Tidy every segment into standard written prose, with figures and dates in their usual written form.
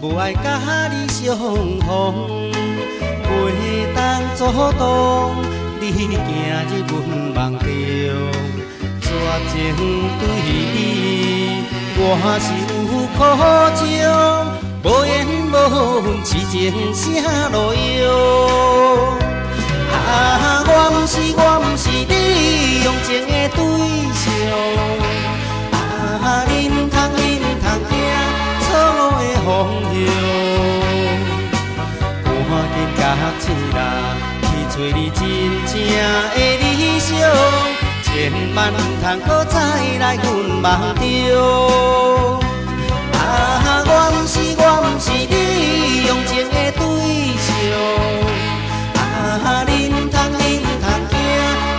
无爱甲你相逢，袂当阻挡你行入阮梦中。绝情对你，我是有苦衷，无言无语，痴情啥路用？啊，我毋是你用情的对象，啊，恁通行错误的方向，赶紧甲醒啦，去找你真正的理想，千万毋通搁再来阮梦中。啊，我毋是你用情的对象，啊，恁通行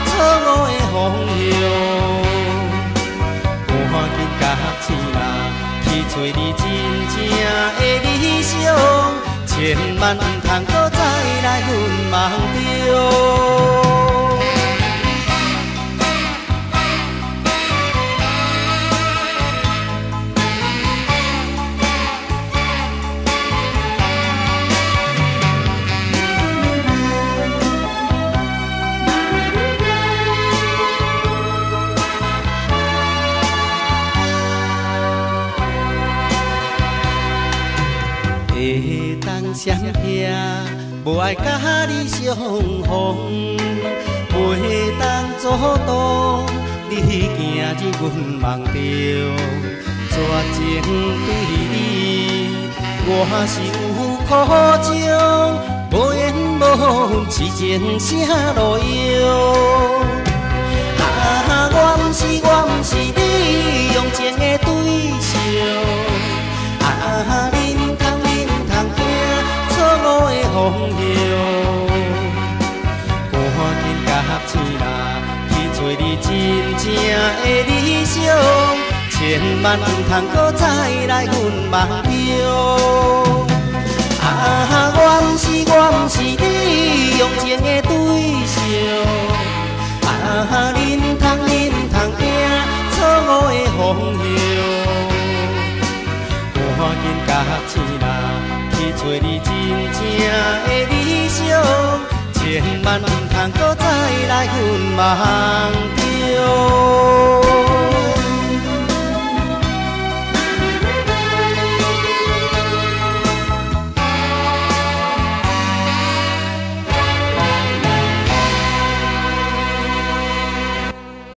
错误的方向，赶紧甲醒啦，去找你真正的理想，千万毋通搁再来阮梦中。会当相听，无爱甲你相逢，袂当阻挡你行入阮梦中。绝情对你，我是有苦衷，无言无语，痴情啥路用？啊，我毋是你用情的对象，啊，的方向，赶紧甲醒啦，去找你真正的理想，千万毋通搁再来阮梦中。啊，我毋是你用情的对象，啊，恁通行错误的方向，赶紧甲醒啦，去找你真正的理想，千万毋通搁再来阮梦